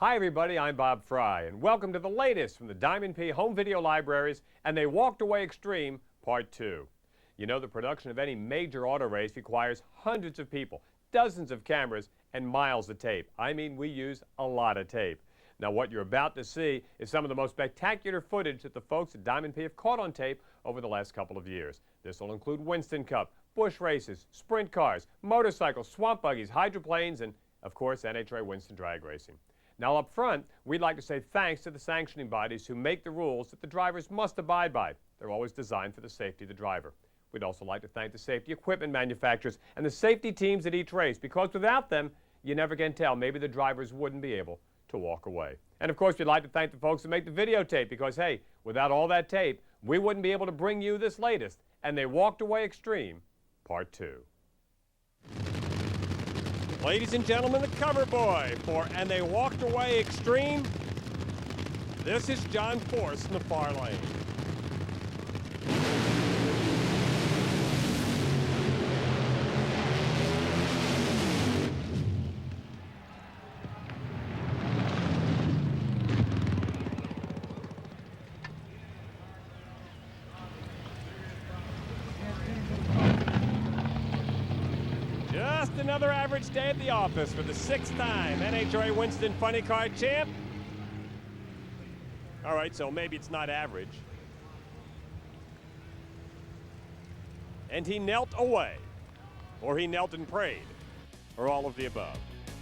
Hi everybody, I'm Bob Frey, and welcome to the latest from the Diamond P Home Video Libraries and They Walked Away Extreme Part 2. You know, the production of any major auto race requires hundreds of people, dozens of cameras, and miles of tape. I mean, we use a lot of tape. Now, what you're about to see is some of the most spectacular footage that the folks at Diamond P have caught on tape over the last couple of years. This will include Winston Cup, Busch races, sprint cars, motorcycles, swamp buggies, hydroplanes, and, of course, NHRA Winston drag racing. Now, up front, we'd like to say thanks to the sanctioning bodies who make the rules that the drivers must abide by. They're always designed for the safety of the driver. We'd also like to thank the safety equipment manufacturers and the safety teams at each race, because without them, you never can tell. Maybe the drivers wouldn't be able to walk away. And of course, we'd like to thank the folks who make the videotape, because hey, without all that tape, we wouldn't be able to bring you this latest And They Walked Away Extreme Part 2. Ladies and gentlemen, the cover boy for And They Walked Away Extreme. This is John Force in the far lane. Just another average day at the office for the sixth-time NHRA Winston Funny Car champ. All right, so maybe it's not average. And he knelt away, or he knelt and prayed, or all of the above.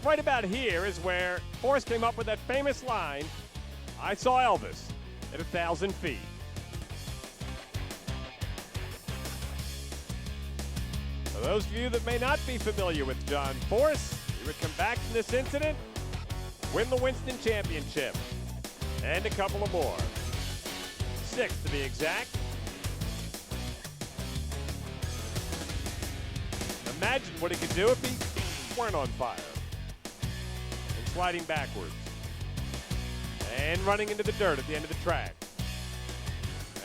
Right about here is where Force came up with that famous line, "I saw Elvis at 1,000 feet." For those of you that may not be familiar with John Force, he would come back from this incident, win the Winston Championship, and a couple of more. 6 to be exact. Imagine what he could do if he weren't on fire. And sliding backwards. And running into the dirt at the end of the track.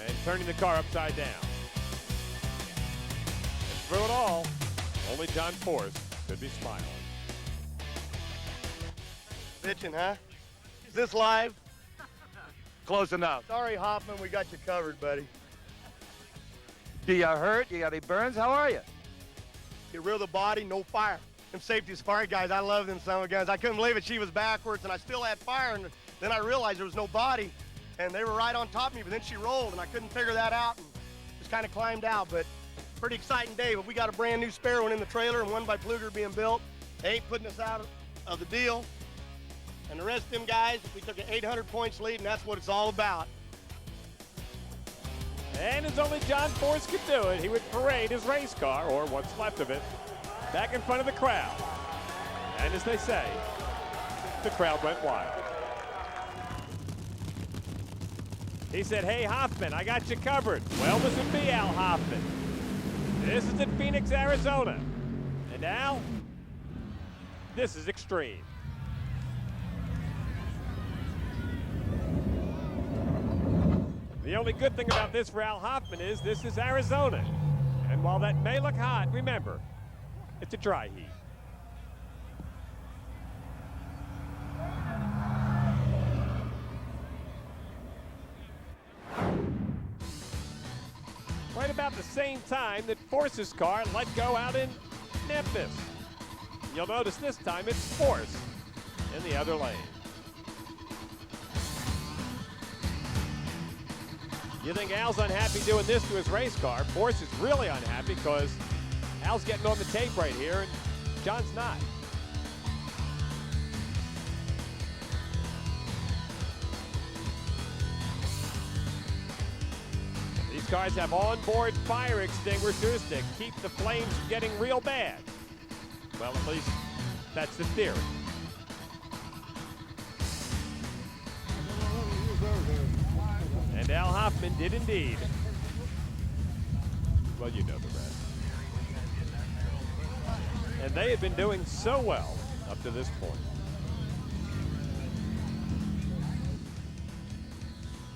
And turning the car upside down. Through it all, only John Force could be smiling. Bitchin', huh? Is this live? Close enough. Sorry, Hoffman, we got you covered, buddy. Do you hurt? You got any burns? How are you? Get rid of the body, no fire. Them safety safari guys, I love them summer guys. I couldn't believe it. She was backwards, and I still had fire, and then I realized there was no body, and they were right on top of me, but then she rolled, and I couldn't figure that out, and just kind of climbed out, but pretty exciting day. But we got a brand new spare one in the trailer and one by Pluger being built. They ain't putting us out of the deal. And the rest of them guys, we took an 800 points lead, and that's what it's all about. And as only John Force could do it, he would parade his race car, or what's left of it, back in front of the crowd. And as they say, the crowd went wild. He said, "Hey, Hoffman, I got you covered." Well, this would be Al Hoffman. This is in Phoenix, Arizona. And now, this is extreme. The only good thing about this for Al Hoffman is this is Arizona. And while that may look hot, remember, it's a dry heat. Right about the same time that Force's car let go out in Memphis. You'll notice this time it's Force in the other lane. You think Al's unhappy doing this to his race car. Force is really unhappy because Al's getting on the tape right here and John's not. These cars have onboard fire extinguishers to keep the flames from getting real bad. Well, at least that's the theory. And Al Hoffman did indeed. Well, you know the rest. And they had been doing so well up to this point.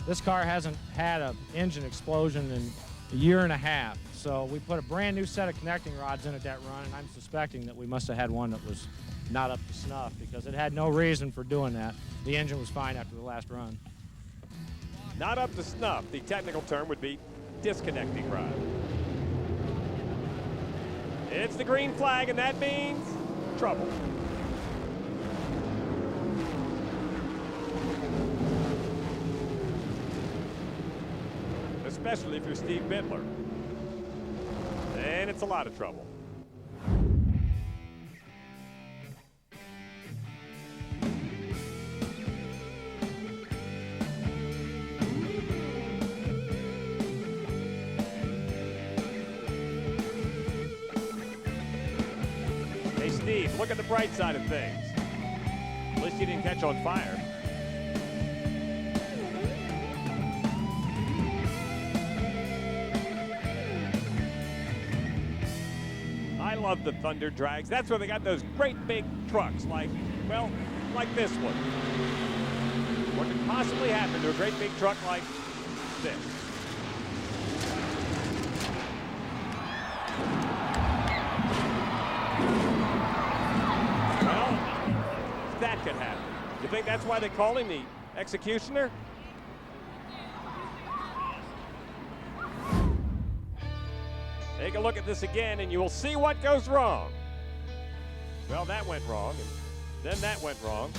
This car hasn't had an engine explosion in a year and a half. So we put a brand new set of connecting rods in at that run, and I'm suspecting that we must have had one that was not up to snuff because it had no reason for doing that. The engine was fine after the last run. Not up to snuff. The technical term would be disconnecting rod. It's the green flag, and that means trouble. Especially if you're Steve Bittler. And it's a lot of trouble. Hey, Steve, look at the bright side of things. At least you didn't catch on fire. I love the Thunder drags. That's where they got those great big trucks like, well, like this one. What could possibly happen to a great big truck like this? Well, that could happen. You think that's why they call him the executioner? Take a look at this again and you will see what goes wrong. Well, that went wrong, and then that went wrong,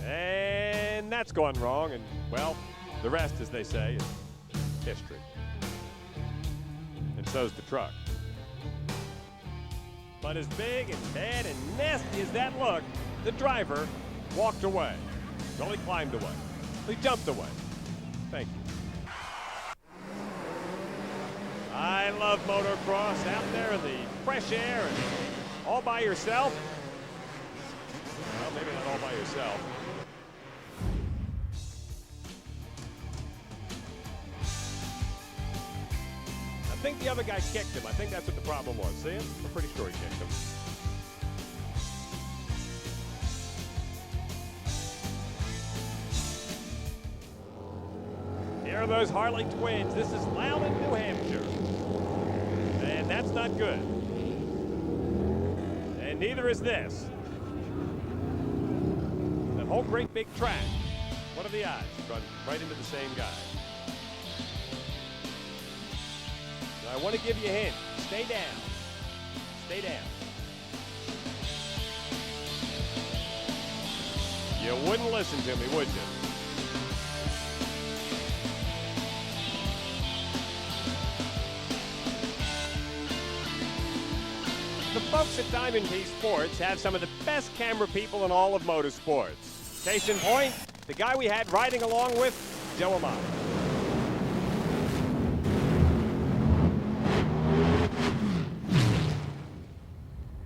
and that's gone wrong, and, well, the rest, as they say, is history. And so's the truck. But as big and bad and nasty as that looked, the driver walked away. Well, he climbed away. He jumped away. Thank you. I love motocross, out there in the fresh air and all by yourself. Well, maybe not all by yourself. I think the other guy kicked him. I think that's what the problem was. See him? I'm pretty sure he kicked him. Here are those Harley twins. This is Loudon, New Hampshire. And that's not good. And neither is this. That whole great big track. What are the odds? Run right into the same guy. Now, I want to give you a hint. Stay down. Stay down. You wouldn't listen to me, would you? The folks at Diamond P Sports have some of the best camera people in all of motorsports. Case in point, the guy we had riding along with Joe Amato.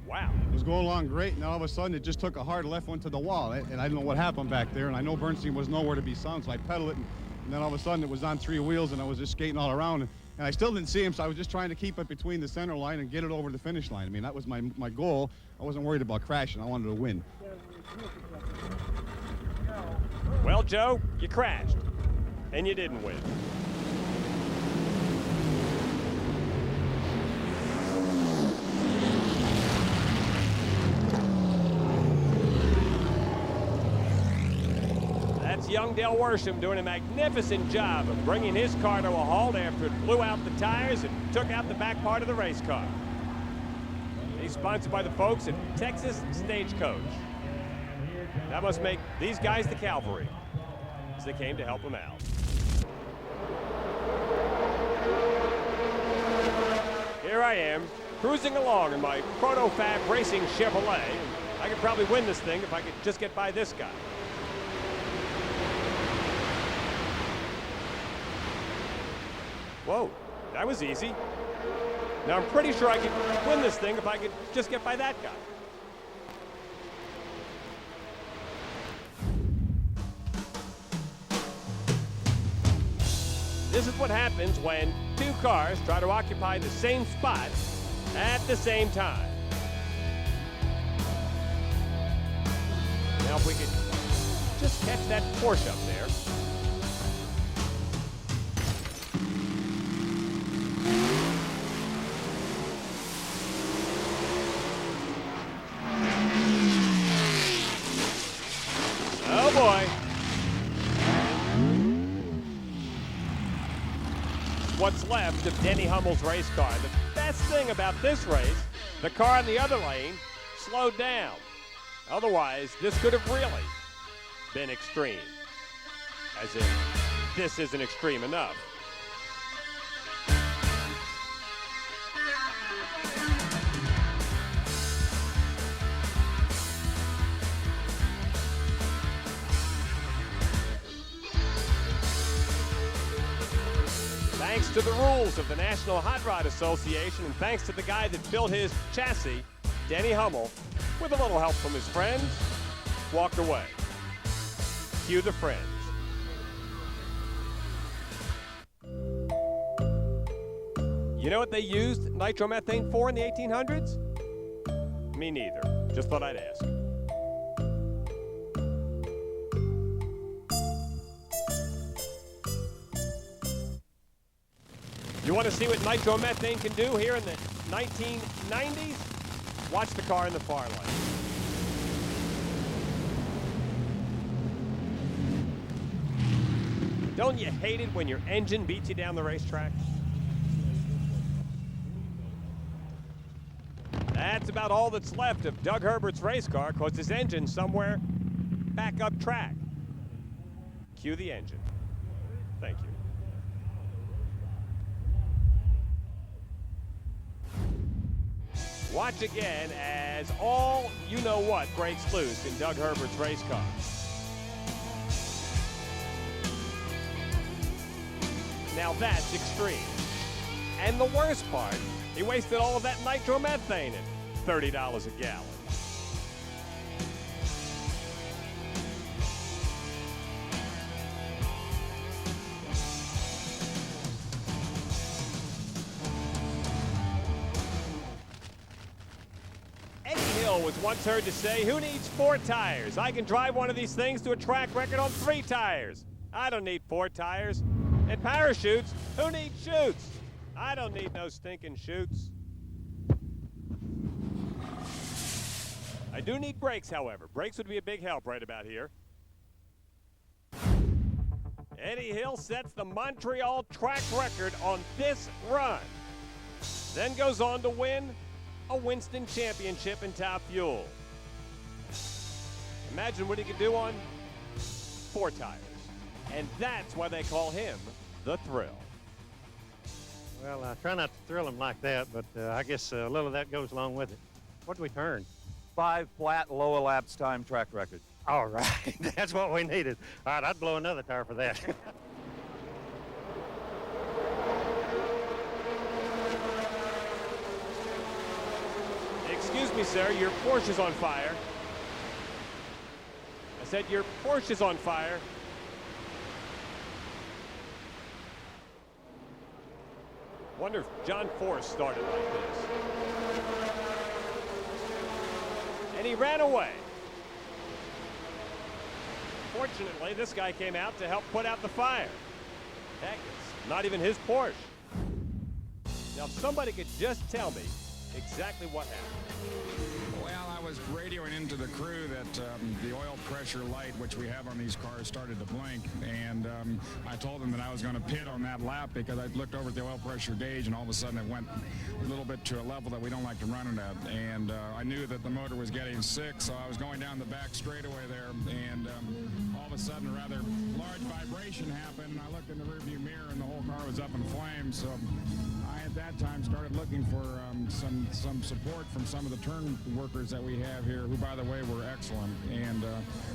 Wow. It was going along great, and all of a sudden it just took a hard left one to the wall, and I didn't know what happened back there, and I know Bernstein was nowhere to be found, so I pedaled it, and then all of a sudden it was on three wheels, and I was just skating all around. And I still didn't see him, so I was just trying to keep it between the center line and get it over the finish line. I mean, that was my goal. I wasn't worried about crashing. I wanted to win. Well, Joe, you crashed, and you didn't win. That's young Del Worsham doing a magnificent job of bringing his car to a halt after it blew out the tires and took out the back part of the race car. He's sponsored by the folks at Texas Stagecoach. That must make these guys the cavalry, as they came to help him out. Here I am, cruising along in my Protofab Racing Chevrolet. I could probably win this thing if I could just get by this guy. Whoa, that was easy. Now I'm pretty sure I could win this thing if I could just get by that guy. This is what happens when two cars try to occupy the same spot at the same time. Now if we could just catch that Porsche up there. enjoy. What's left of Denny Hummel's race car. The best thing about this race, the car in the other lane slowed down. Otherwise, this could have really been extreme. As in, this isn't extreme enough. Thanks to the rules of the National Hot Rod Association, and thanks to the guy that built his chassis, Denny Hummel, with a little help from his friends, walked away. Cue the friends. You know what they used nitromethane for in the 1800s? Me neither. Just thought I'd ask. You want to see what nitromethane can do here in the 1990s? Watch the car in the far lane. Don't you hate it when your engine beats you down the racetrack? That's about all that's left of Doug Herbert's race car, because his engine's somewhere back up track. Cue the engine. Thank you. Watch again as all you-know-what breaks loose in Doug Herbert's race car. Now that's extreme. And the worst part, he wasted all of that nitromethane at $30 a gallon. Was once heard to say, who needs 4 tires? I can drive one of these things to a track record on 3 tires. I don't need 4 tires. And parachutes, who needs chutes? I don't need no stinking chutes. I do need brakes, however. Brakes would be a big help right about here. Eddie Hill sets the Montreal track record on this run. Then goes on to win a Winston Championship in Top Fuel. Imagine what he could do on 4 tires. And that's why they call him the Thrill. Well, I try not to thrill him like that, but I guess a little of that goes along with it. What did we turn? 5 flat, low elapsed time track record. All right, that's what we needed. All right, I'd blow another tire for that. Excuse me, sir, your Porsche's on fire. I said your Porsche's on fire. Wonder if John Force started like this. And he ran away. Fortunately, this guy came out to help put out the fire. Heck, it's not even his Porsche. Now, if somebody could just tell me exactly what happened. Well, I was radioing into the crew that the oil pressure light, which we have on these cars, started to blink, and I told them that I was going to pit on that lap because I looked over at the oil pressure gauge, and all of a sudden it went a little bit to a level that we don't like to run it at, and I knew that the motor was getting sick, so I was going down the back straightaway there, and all of a sudden a rather large vibration happened, and I looked in the rearview mirror, and the whole car was up in flames, so I at that time started looking for some support from some of the turn workers that we have here, who, by the way, were excellent. And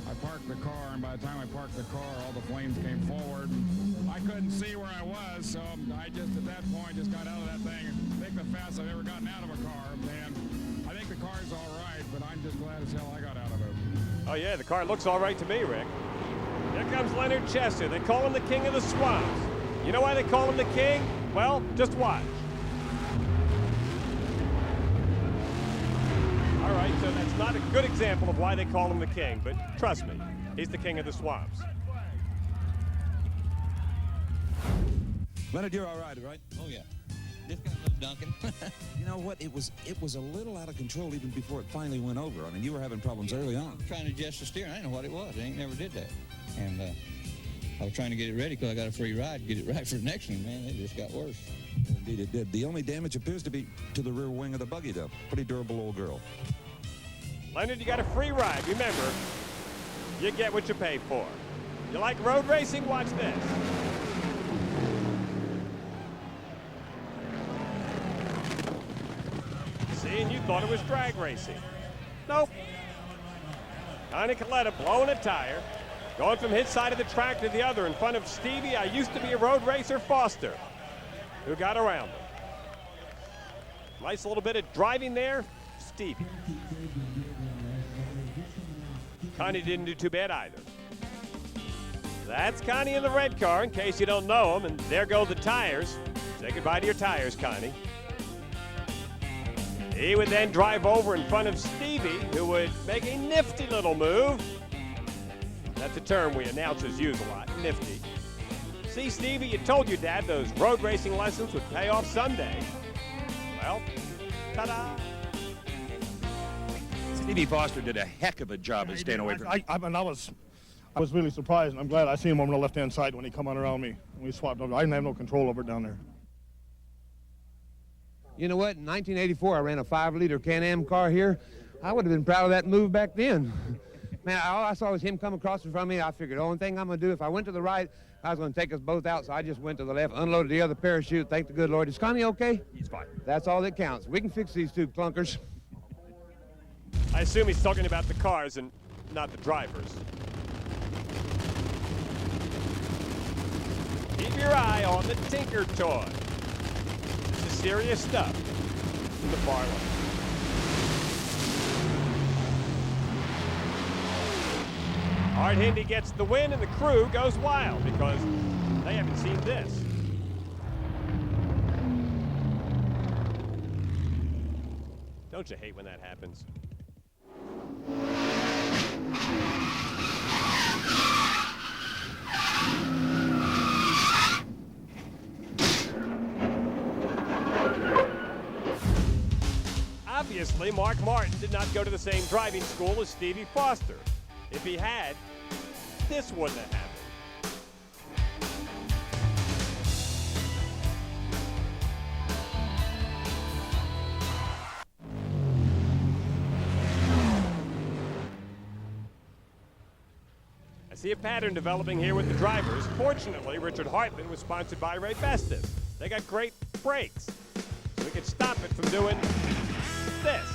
I parked the car, and by the time I parked the car, all the flames came forward. And I couldn't see where I was, so I just, at that point, just got out of that thing. And I think the fastest I've ever gotten out of a car. And I think the car's all right, but I'm just glad as hell I got out of it. Oh, yeah, the car looks all right to me, Rick. Here comes Leonard Chester. They call him the King of the Swamps. You know why they call him the King? Well, just watch. All right, so that's not a good example of why they call him the King, but trust me, he's the King of the Swamps. Leonard, you're all right? Oh, yeah. Just got a little dunking. You know what? It was a little out of control even before it finally went over. I mean, you were having problems early on. Trying to adjust the steering. I didn't know what it was. I ain't never did that. And I was trying to get it ready because I got a free ride, get it right for the next one. Man, it just got worse. Indeed it did. The only damage appears to be to the rear wing of the buggy, though. Pretty durable old girl. Leonard, you got a free ride. Remember, you get what you pay for. You like road racing? Watch this. See, and you thought it was drag racing. Nope. Connie Coletta blowing a tire, going from his side of the track to the other in front of Stevie, I used to be a road racer, Foster, who got around him. Nice little bit of driving there, Stevie. Connie didn't do too bad either. That's Connie in the red car, in case you don't know him, and there go the tires. Say goodbye to your tires, Connie. He would then drive over in front of Stevie, who would make a nifty little move. That's a term we announcers use a lot, nifty. See, Stevie, you told your dad those road racing lessons would pay off someday. Well, ta-da! Stevie Foster did a heck of a job at staying away from I was really surprised, and I'm glad I seen him over the left-hand side when he come on around me. We swapped over. I didn't have no control over it down there. You know what? In 1984, I ran a 5-liter Can-Am car here. I would have been proud of that move back then. Man, all I saw was him come across in front of me. I figured the only thing I'm going to do, if I went to the right, I was going to take us both out. So I just went to the left, unloaded the other parachute. Thank the good Lord. Is Connie okay? He's fine. That's all that counts. We can fix these two clunkers. I assume he's talking about the cars and not the drivers. Keep your eye on the Tinker toy. This is serious stuff in the far left. Art Hindy gets the win and the crew goes wild because they haven't seen this. Don't you hate when that happens? Obviously, Mark Martin did not go to the same driving school as Stevie Foster. If he had, this wouldn't have happened. I see a pattern developing here with the drivers. Fortunately, Richard Hartman was sponsored by Ray Bestis. They got great brakes, so we could stop it from doing this.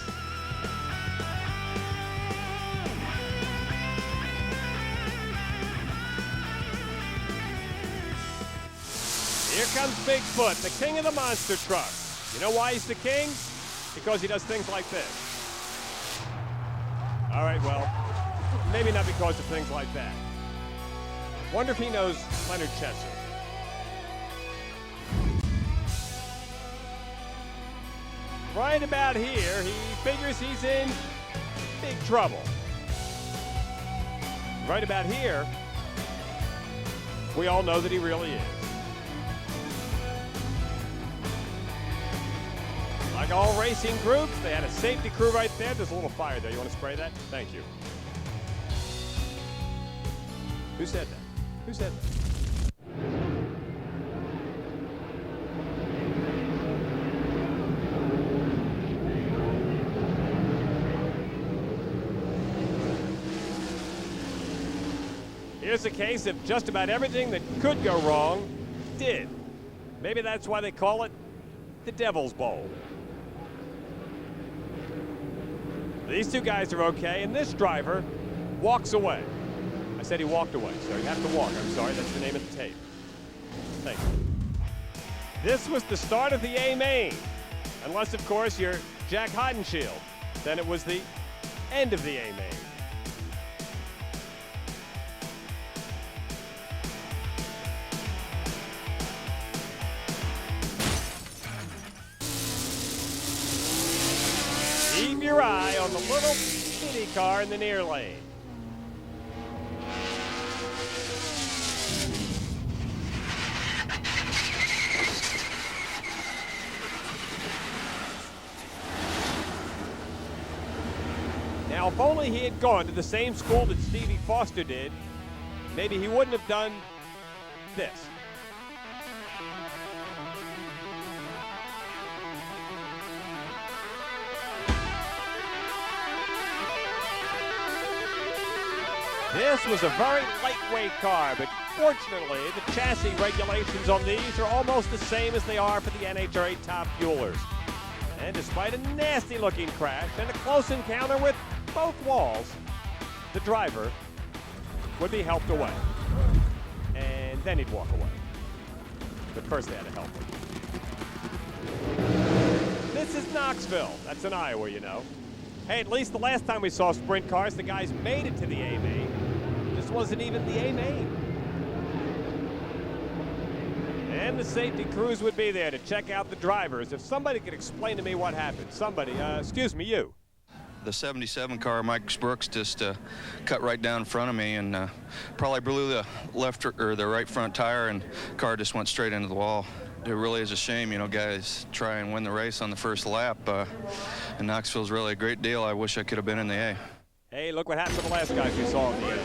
Here comes Bigfoot, the king of the monster truck. You know why he's the king? Because he does things like this. All right, well, maybe not because of things like that. Wonder if he knows Leonard Chesser. Right about here, he figures he's in big trouble. Right about here, we all know that he really is. Like all racing groups, they had a safety crew right there. There's a little fire there. You want to spray that? Thank you. Who said that? Who said that? Here's a case of just about everything that could go wrong did. Maybe that's why they call it the Devil's Bowl. These two guys are okay, and this driver walks away. I said he walked away, so you have to walk. I'm sorry, that's the name of the tape. Thank you. This was the start of the A main. Unless, of course, you're Jack Hodenshield. Then it was the end of the A main. Keep your eye on the little bitty car in the near lane. Now, if only he had gone to the same school that Stevie Foster did, maybe he wouldn't have done this. This was a very lightweight car, but fortunately, the chassis regulations on these are almost the same as they are for the NHRA Top Fuelers. And despite a nasty-looking crash and a close encounter with both walls, the driver would be helped away. And then he'd walk away. But first they had to help him. This is Knoxville. That's in Iowa, you know. Hey, at least the last time we saw sprint cars, the guys made it to the A main. This wasn't even the A main. And the safety crews would be there to check out the drivers. If somebody could explain to me what happened. Somebody, excuse me, you. The 77 car, Mike Brooks, just cut right down in front of me and probably blew the left or the right front tire, and the car just went straight into the wall. It really is a shame, you know, guys try and win the race on the first lap. And Knoxville's really a great deal. I wish I could have been in the A. Hey, look what happened to the last guys we saw in the A.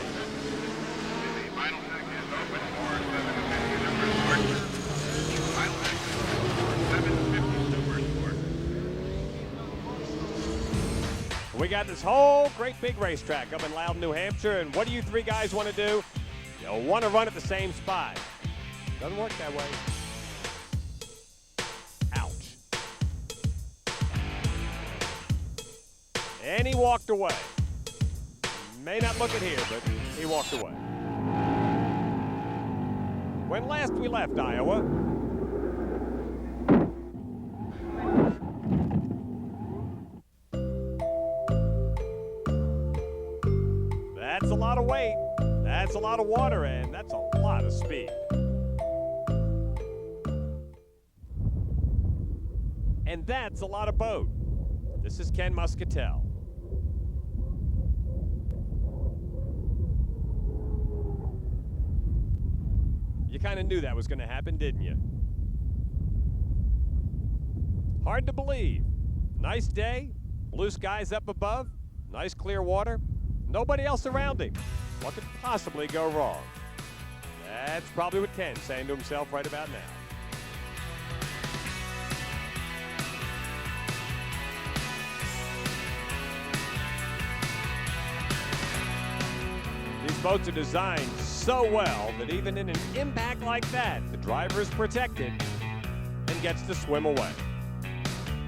We got this whole great big racetrack up in Loudon, New Hampshire, and what do you three guys want to do? You want to run at the same spot. Doesn't work that way. Ouch. And he walked away. May not look it here, but he walked away. When last we left Iowa, that's a lot of weight, that's a lot of water, and that's a lot of speed. And that's a lot of boat. This is Ken Muscatel. You kind of knew that was going to happen, didn't you? Hard to believe. Nice day, blue skies up above, nice clear water. Nobody else around him. What could possibly go wrong? That's probably what Ken's saying to himself right about now. These boats are designed so well that even in an impact like that, the driver is protected and gets to swim away.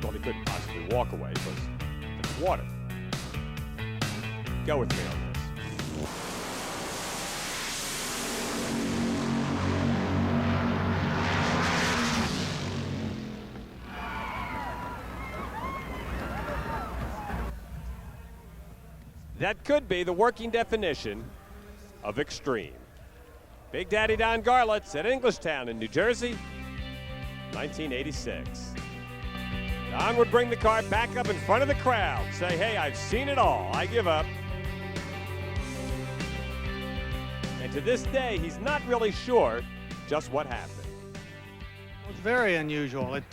Well, he couldn't possibly walk away because it's water. Go with me on this. That could be the working definition of extreme. Big Daddy Don Garlitz at Englishtown in New Jersey, 1986. Don would bring the car back up in front of the crowd, say, hey, I've seen it all, I give up. And to this day, he's not really sure just what happened. It was very unusual. It,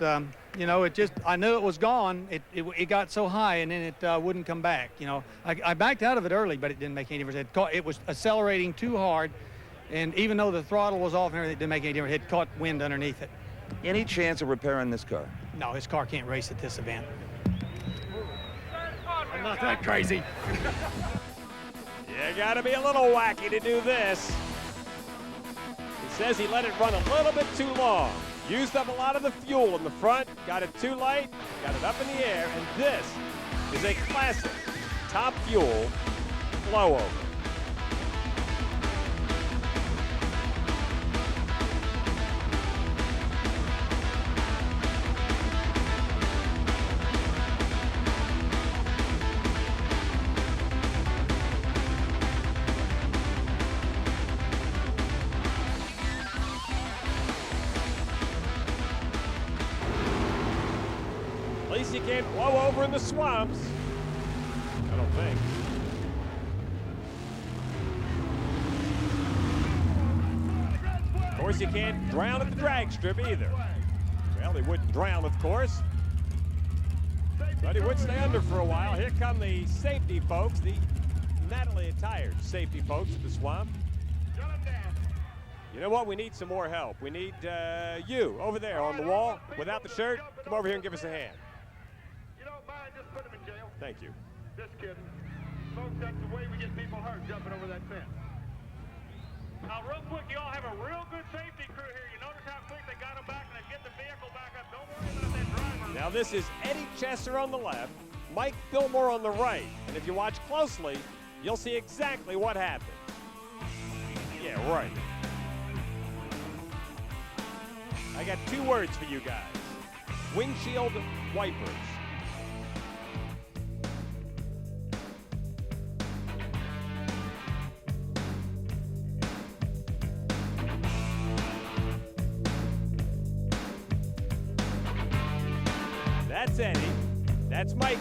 you know, it just, I knew it was gone. It got so high and then it wouldn't come back. You know, I backed out of it early, but it didn't make any difference. It was accelerating too hard, and even though the throttle was off and everything, it didn't make any difference. It caught wind underneath it. Any chance of repairing this car? No, his car can't race at this event. I'm not that crazy. You gotta be a little wacky to do this. He says he let it run a little bit too long. Used up a lot of the fuel in the front, got it too light, got it up in the air, and this is a classic Top Fuel blowover. At least you can't blow over in the swamps. I don't think. Of course, you can't drown at the drag strip either. Well, they wouldn't drown, of course. But he would stay under for a while. Here come the safety folks, the Natalie attired safety folks at the swamp. You know what? We need some more help. We need you over there on the wall without the shirt. Come over here and give us a hand. You don't mind, just put him in jail. Thank you. Just kidding. Folks, that's the way we get people hurt, jumping over that fence. Now, real quick, you all have a real good safety crew here. You notice how quick they got them back and they get the vehicle back up. Don't worry about that driver. Now, this is Eddie Chesser on the left, Mike Fillmore on the right. And if you watch closely, you'll see exactly what happened. Yeah, right. I got 2 words for you guys. Windshield wipers. That's Eddie. That's Mikey.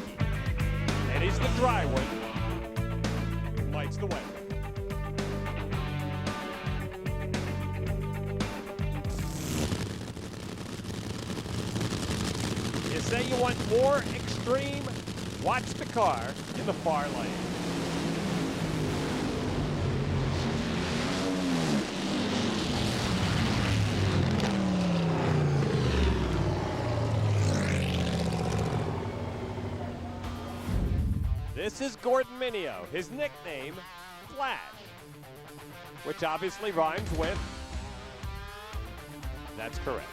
Eddie's the dry one. Mike's the wet one. You say you want more extreme? Watch the car in the far lane. This is Gordon Mineo, his nickname, Flash, which obviously rhymes with, that's correct.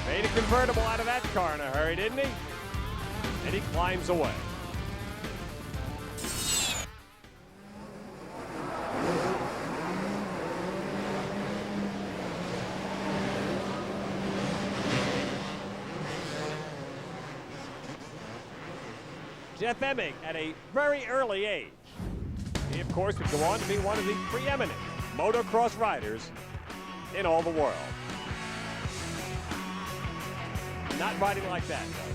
Made a convertible out of that car in a hurry, didn't he? And he climbs away. Jeff Emig at a very early age. He, of course, would go on to be one of the preeminent motocross riders in all the world. Not riding like that, though.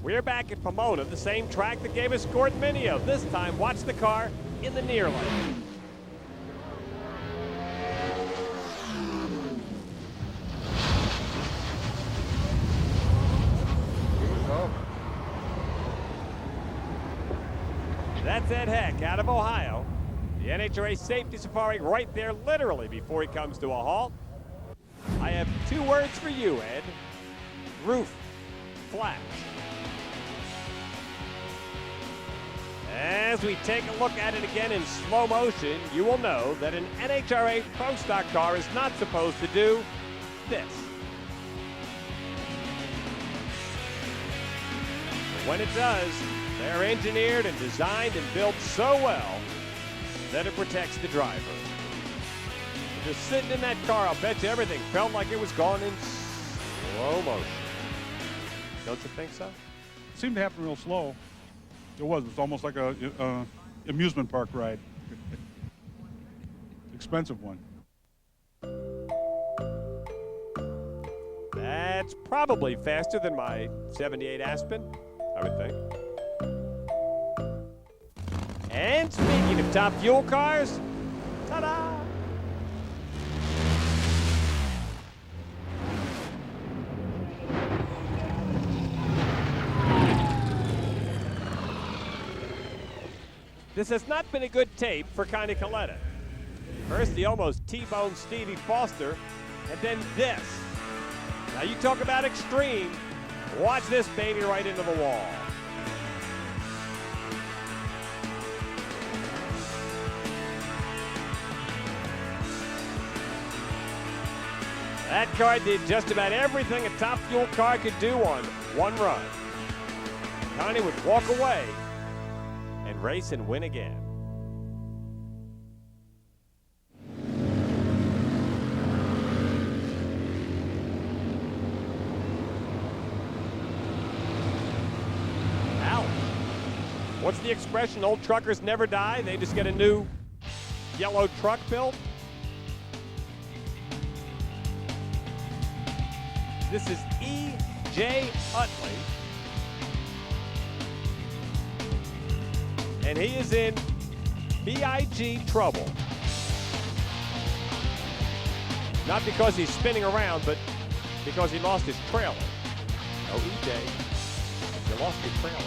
We're back at Pomona, the same track that gave us Gordon Mineo. This time, watch the car in the near lane. That's Ed Heck out of Ohio. The NHRA safety safari right there literally before he comes to a halt. I have 2 words for you, Ed. Roof flash. As we take a look at it again in slow motion, you will know that an NHRA Pro Stock car is not supposed to do this. But when it does, they're engineered and designed and built so well that it protects the driver. Just sitting in that car, I'll bet you everything felt like it was gone in slow motion. Don't you think so? It seemed to happen real slow. It was almost like a amusement park ride. Expensive one. That's probably faster than my 78 Aspen, I would think. And speaking of top fuel cars, ta-da! This has not been a good tape for Connie Coletta. First, he almost T-boned Stevie Foster, and then this. Now you talk about extreme. Watch this baby right into the wall. That car did just about everything a top fuel car could do on one run. Connie would walk away and race and win again. Ouch. What's the expression? Old truckers never die. They just get a new yellow truck built. This is Jay Utley. And he is in big trouble. Not because he's spinning around, but because he lost his trailer. Oh, EJ, you lost your trailer.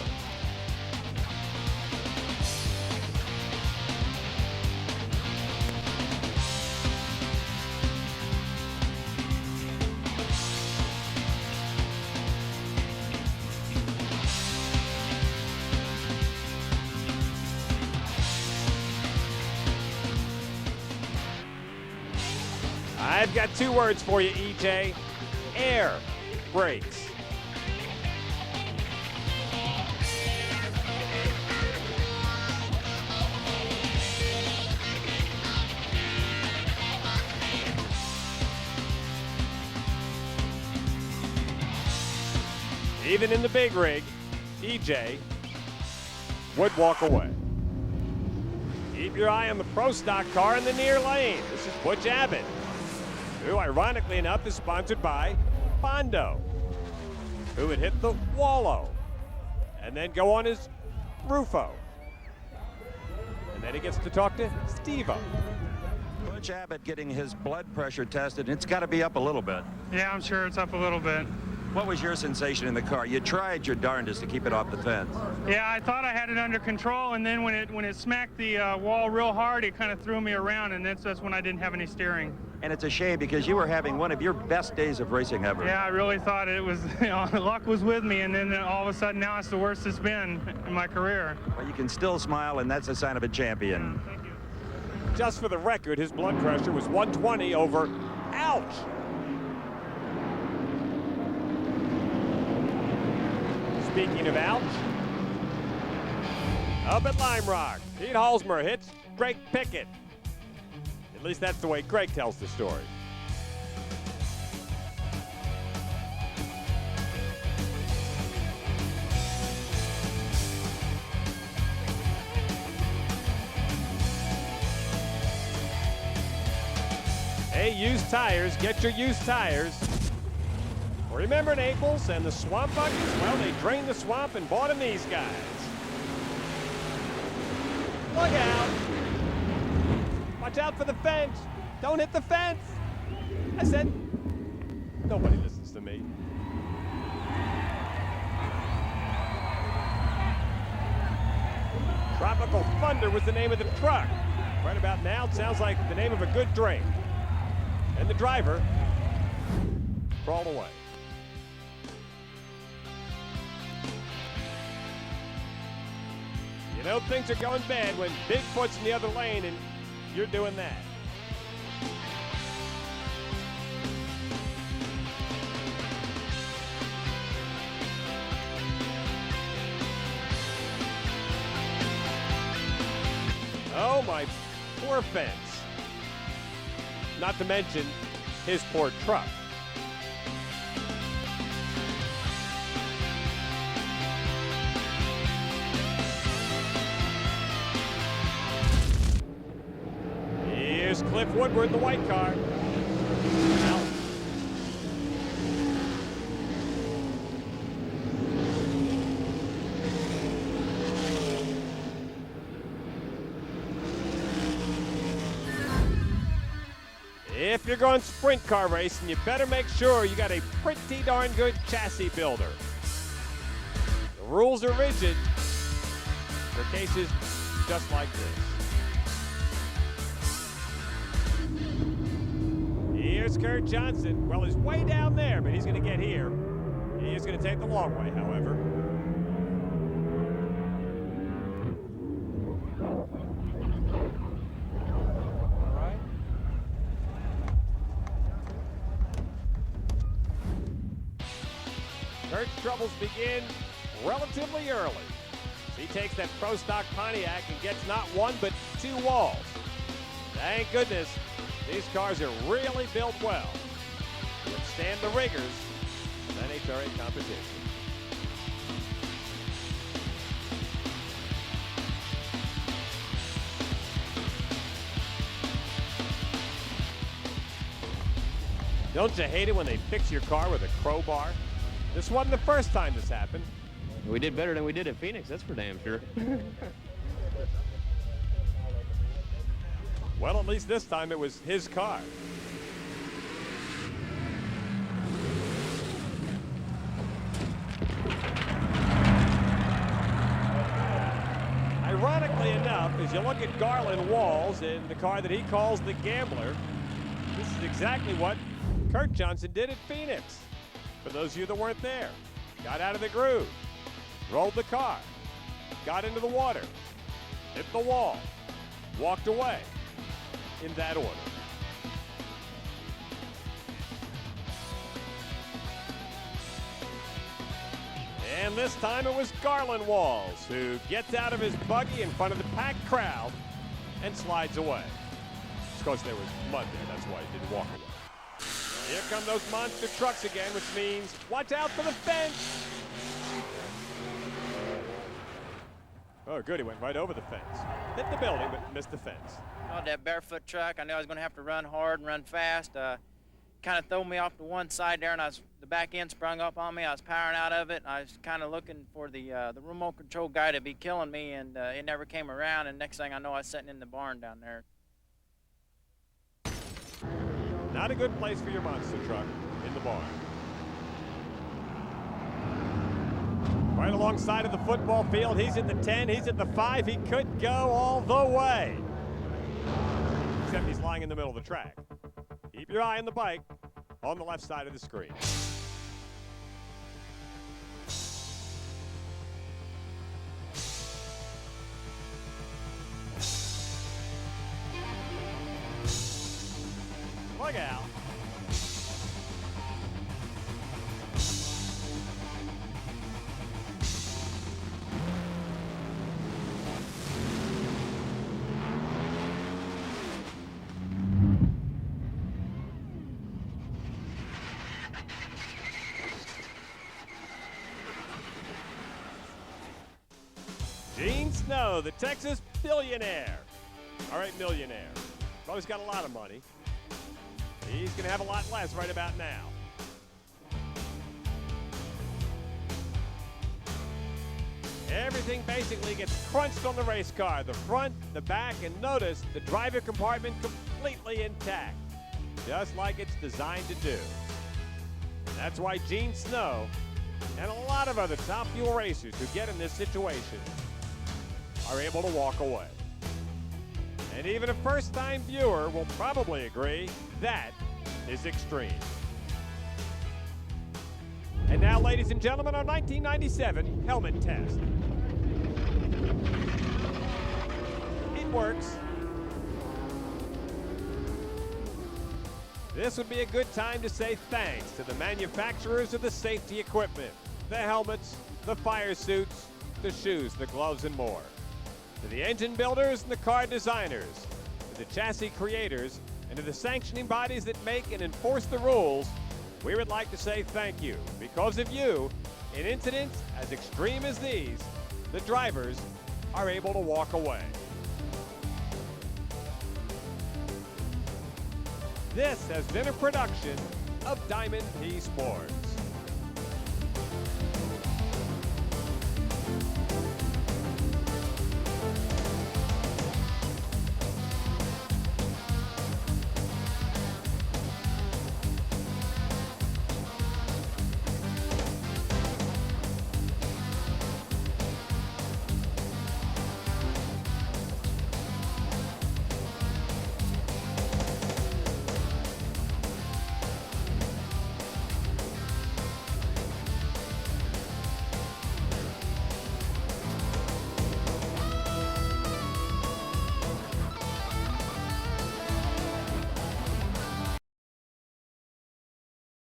I've got two words for you, EJ. Air brakes. Even in the big rig, EJ would walk away. Keep your eye on the Pro Stock car in the near lane. This is Butch Abbott, who ironically enough is sponsored by Bondo, who would hit the Wallow and then go on his Rufo. And then he gets to talk to Steve-O. Butch Abbott getting his blood pressure tested. It's got to be up a little bit. Yeah, I'm sure it's up a little bit. What was your sensation in the car? You tried your darndest to keep it off the fence. Yeah, I thought I had it under control, and then when it smacked the wall real hard, it kind of threw me around, and that's when I didn't have any steering. And it's a shame because you were having one of your best days of racing ever. Yeah, I really thought it was, luck was with me, and then all of a sudden now it's the worst it's been in my career. Well, you can still smile, and that's a sign of a champion. Yeah, thank you. Just for the record, his blood pressure was 120 over, ouch! Speaking of ouch, up at Lime Rock, Pete Halsmer hits Greg Pickett. At least that's the way Greg tells the story. Hey, used tires, get your used tires. Remember Naples and the swamp buckets? Well, they drained the swamp and bought in these guys. Look out. Watch out for the fence. Don't hit the fence. I said, nobody listens to me. Tropical Thunder was the name of the truck. Right about now, it sounds like the name of a good drink. And the driver crawled away. You know things are going bad when Bigfoot's in the other lane and you're doing that. Oh, my poor fence. Not to mention his poor truck. Here's Cliff Woodward in the white car. Out. If you're going sprint car racing, you better make sure you got a pretty darn good chassis builder. The rules are rigid for cases just like this. Here's Kurt Johnson. Well, he's way down there, but he's going to get here. He is going to take the long way, however. Kurt's troubles begin relatively early. He takes that Pro Stock Pontiac and gets not one but two walls. Thank goodness these cars are really built well to withstand the rigors of NHRA competition. Don't you hate it when they fix your car with a crowbar? This wasn't the first time this happened. We did better than we did at Phoenix, that's for damn sure. Well, at least this time it was his car. Ironically enough, as you look at Garland Walls in the car that he calls the Gambler, this is exactly what Kurt Johnson did at Phoenix. For those of you that weren't there, got out of the groove, rolled the car, got into the water, hit the wall, walked away, in that order. And this time it was Garland Walls who gets out of his buggy in front of the packed crowd and slides away. Of course, there was mud there, that's why he didn't walk away. Here come those monster trucks again, which means watch out for the fence. Oh, good, he went right over the fence. Hit the building, but missed the fence. Oh, that barefoot truck, I knew I was going to have to run hard and run fast. Kind of threw me off to one side there, and the back end sprung up on me. I was powering out of it. I was kind of looking for the remote control guy to be killing me, and it never came around. And next thing I know, I was sitting in the barn down there. Not a good place for your monster truck in the barn. Right alongside of the football field. He's at the 10, he's at the 5. He could go all the way. Except he's lying in the middle of the track. Keep your eye on the bike on the left side of the screen. Look out. Gene Snow, the Texas billionaire. All right, millionaire. Well, he's got a lot of money. He's going to have a lot less right about now. Everything basically gets crunched on the race car. The front, the back, and notice the driver compartment completely intact. Just like it's designed to do. And that's why Gene Snow and a lot of other top fuel racers who get in this situation are able to walk away. And even a first-time viewer will probably agree that is extreme. And now, ladies and gentlemen, our 1997 helmet test. It works. This would be a good time to say thanks to the manufacturers of the safety equipment, the helmets, the fire suits, the shoes, the gloves, and more. To the engine builders and the car designers, to the chassis creators, and to the sanctioning bodies that make and enforce the rules, we would like to say thank you. Because of you, in incidents as extreme as these, the drivers are able to walk away. This has been a production of Diamond P Sports.